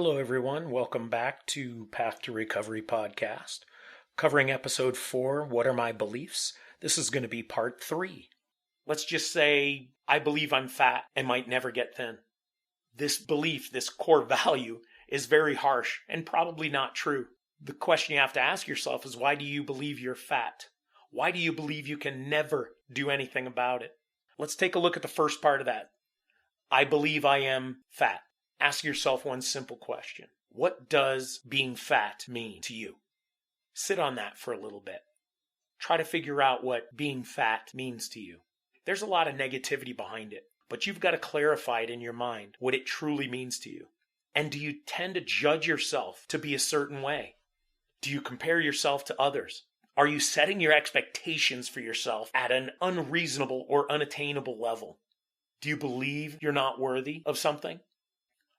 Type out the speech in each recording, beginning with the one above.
Hello, everyone. Welcome back to Path to Recovery podcast, covering episode 4, What Are My Beliefs? This is going to be part 3. Let's just say I believe I'm fat and might never get thin. This belief, this core value, is very harsh and probably not true. The question you have to ask yourself is, why do you believe you're fat? Why do you believe you can never do anything about it? Let's take a look at the first part of that. I believe I am fat. Ask yourself one simple question. What does being fat mean to you? Sit on that for a little bit. Try to figure out what being fat means to you. There's a lot of negativity behind it, but you've got to clarify it in your mind what it truly means to you. And do you tend to judge yourself to be a certain way? Do you compare yourself to others? Are you setting your expectations for yourself at an unreasonable or unattainable level? Do you believe you're not worthy of something?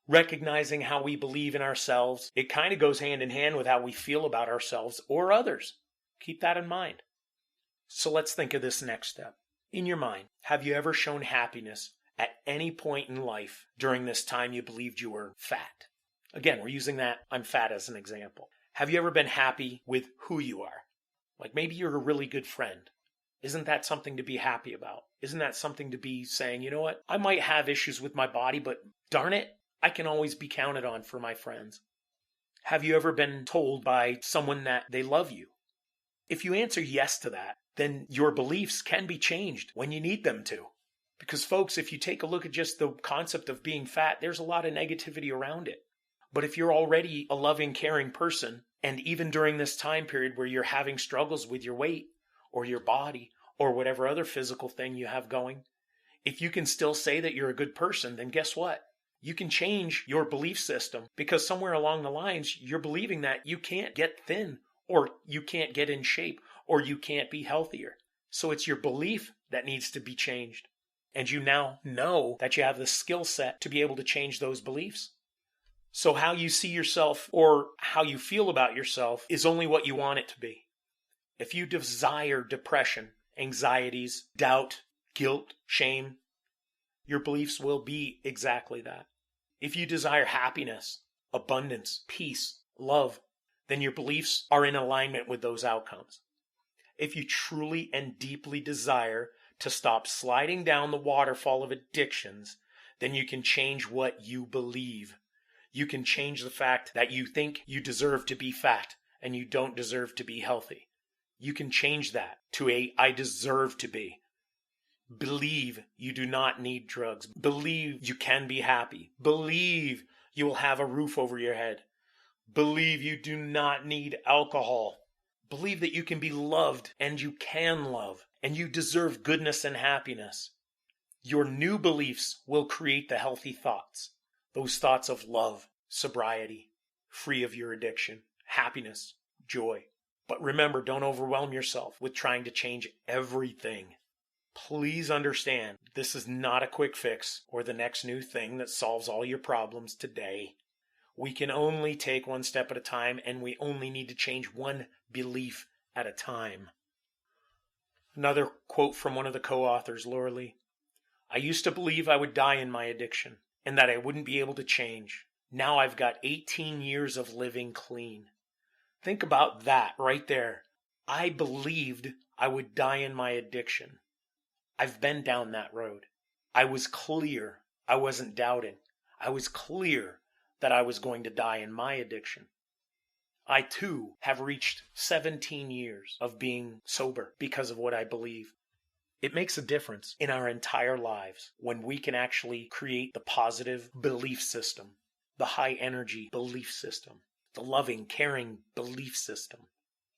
Recognizing how we believe in ourselves, it kind of goes hand in hand with how we feel about ourselves or others. Keep that in mind. So let's think of this next step. In your mind, have you ever shown happiness at any point in life during this time you believed you were fat? Again, we're using that I'm fat as an example. Have you ever been happy with who you are? Like maybe you're a really good friend. Isn't that something to be happy about? Isn't that something to be saying, you know what? I might have issues with my body, but darn it, I can always be counted on for my friends. Have you ever been told by someone that they love you? If you answer yes to that, then your beliefs can be changed when you need them to. Because folks, if you take a look at just the concept of being fat, there's a lot of negativity around it. But if you're already a loving, caring person, and even during this time period where you're having struggles with your weight or your body or whatever other physical thing you have going, if you can still say that you're a good person, then guess what? You can change your belief system because somewhere along the lines, you're believing that you can't get thin or you can't get in shape or you can't be healthier. So it's your belief that needs to be changed. And you now know that you have the skill set to be able to change those beliefs. So how you see yourself or how you feel about yourself is only what you want it to be. If you desire depression, anxieties, doubt, guilt, shame, your beliefs will be exactly that. If you desire happiness, abundance, peace, love, then your beliefs are in alignment with those outcomes. If you truly and deeply desire to stop sliding down the waterfall of addictions, then you can change what you believe. You can change the fact that you think you deserve to be fat and you don't deserve to be healthy. You can change that to a I deserve to be. Believe you do not need drugs. Believe you can be happy. Believe you will have a roof over your head. Believe you do not need alcohol. Believe that you can be loved and you can love and you deserve goodness and happiness. Your new beliefs will create the healthy thoughts. Those thoughts of love, sobriety, free of your addiction, happiness, joy. But remember, don't overwhelm yourself with trying to change everything. Please understand, this is not a quick fix or the next new thing that solves all your problems today. We can only take one step at a time, and we only need to change one belief at a time. Another quote from one of the co-authors, Laura Lee. I used to believe I would die in my addiction and that I wouldn't be able to change. Now I've got 18 years of living clean. Think about that right there. I believed I would die in my addiction. I've been down that road. I was clear. I wasn't doubting. I was clear that I was going to die in my addiction. I too have reached 17 years of being sober because of what I believe. It makes a difference in our entire lives when we can actually create the positive belief system, the high energy belief system, the loving, caring belief system.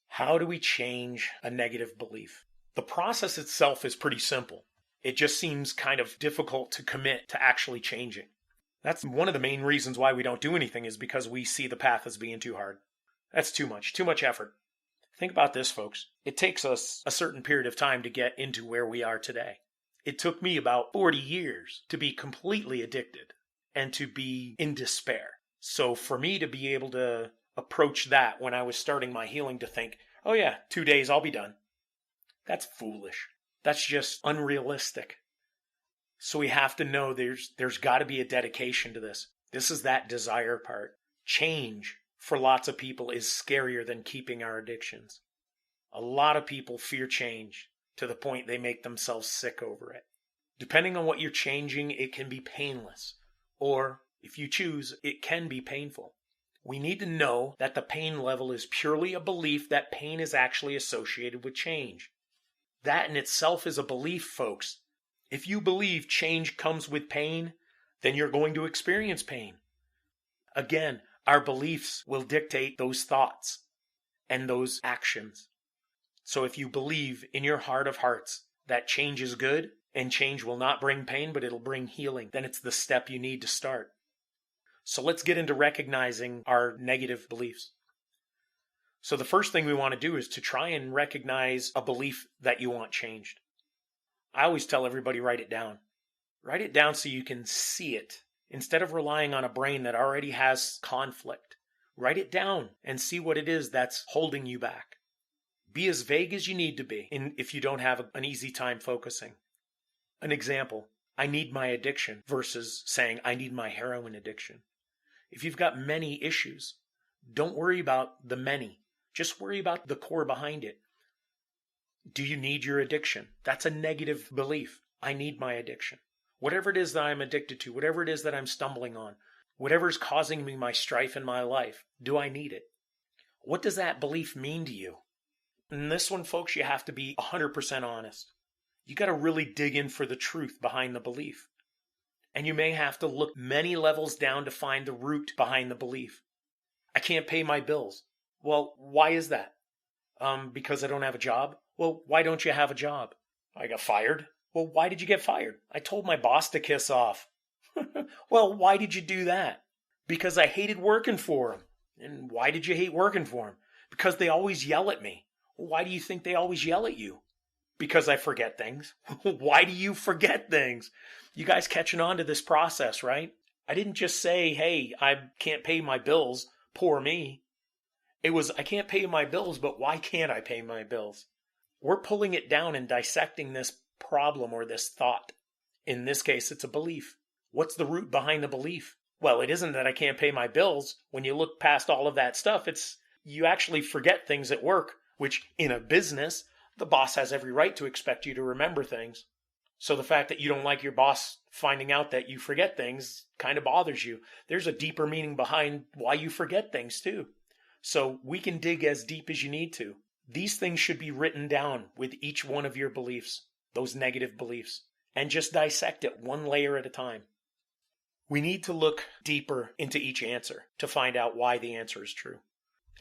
How do we change a negative belief? The process itself is pretty simple. It just seems kind of difficult to commit to actually changing. That's one of the main reasons why we don't do anything, is because we see the path as being too hard. That's too much effort. Think about this, folks. It takes us a certain period of time to get into where we are today. It took me about 40 years to be completely addicted and to be in despair. So for me to be able to approach that when I was starting my healing, to think, oh yeah, 2 days, I'll be done. That's foolish. That's just unrealistic. So we have to know there's got to be a dedication to this. This is that desire part. Change for lots of people is scarier than keeping our addictions. A lot of people fear change to the point they make themselves sick over it. Depending on what you're changing, it can be painless. Or, if you choose, it can be painful. We need to know that the pain level is purely a belief that pain is actually associated with change. That in itself is a belief, folks. If you believe change comes with pain, then you're going to experience pain. Again, our beliefs will dictate those thoughts and those actions. So if you believe in your heart of hearts that change is good and change will not bring pain, but it'll bring healing, then it's the step you need to start. So let's get into recognizing our negative beliefs. So the first thing we want to do is to try and recognize a belief that you want changed. I always tell everybody, write it down. Write it down so you can see it. Instead of relying on a brain that already has conflict, write it down and see what it is that's holding you back. Be as vague as you need to be if you don't have an easy time focusing. An example, I need my addiction versus saying I need my heroin addiction. If you've got many issues, don't worry about the many. Just worry about the core behind it. Do you need your addiction? That's a negative belief. I need my addiction. Whatever it is that I'm addicted to, whatever it is that I'm stumbling on, whatever's causing me my strife in my life, do I need it? What does that belief mean to you? In this one, folks, you have to be 100% honest. You got to really dig in for the truth behind the belief. And you may have to look many levels down to find the root behind the belief. I can't pay my bills. Well, why is that? Because I don't have a job? Well, why don't you have a job? I got fired. Well, why did you get fired? I told my boss to kiss off. Well, why did you do that? Because I hated working for him. And why did you hate working for him? Because they always yell at me. Well, why do you think they always yell at you? Because I forget things. Why do you forget things? You guys catching on to this process, right? I didn't just say, hey, I can't pay my bills. Poor me. It was, I can't pay my bills, but why can't I pay my bills? We're pulling it down and dissecting this problem or this thought. In this case, it's a belief. What's the root behind the belief? Well, it isn't that I can't pay my bills. When you look past all of that stuff, it's you actually forget things at work, which in a business, the boss has every right to expect you to remember things. So the fact that you don't like your boss finding out that you forget things kind of bothers you. There's a deeper meaning behind why you forget things too. So we can dig as deep as you need to. These things should be written down with each one of your beliefs, those negative beliefs, and just dissect it one layer at a time. We need to look deeper into each answer to find out why the answer is true.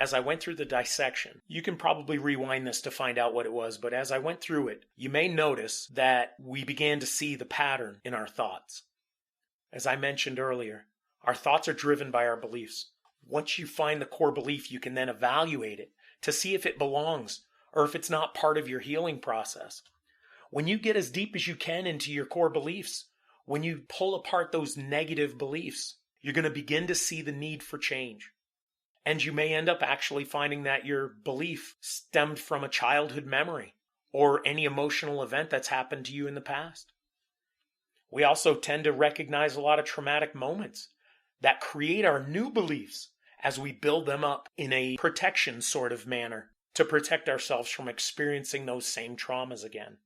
As I went through the dissection, you can probably rewind this to find out what it was, but as I went through it, you may notice that we began to see the pattern in our thoughts. As I mentioned earlier, our thoughts are driven by our beliefs. Once you find the core belief, you can then evaluate it to see if it belongs or if it's not part of your healing process. When you get as deep as you can into your core beliefs, when you pull apart those negative beliefs, you're going to begin to see the need for change. And you may end up actually finding that your belief stemmed from a childhood memory or any emotional event that's happened to you in the past. We also tend to recognize a lot of traumatic moments that create our new beliefs as we build them up in a protection sort of manner to protect ourselves from experiencing those same traumas again.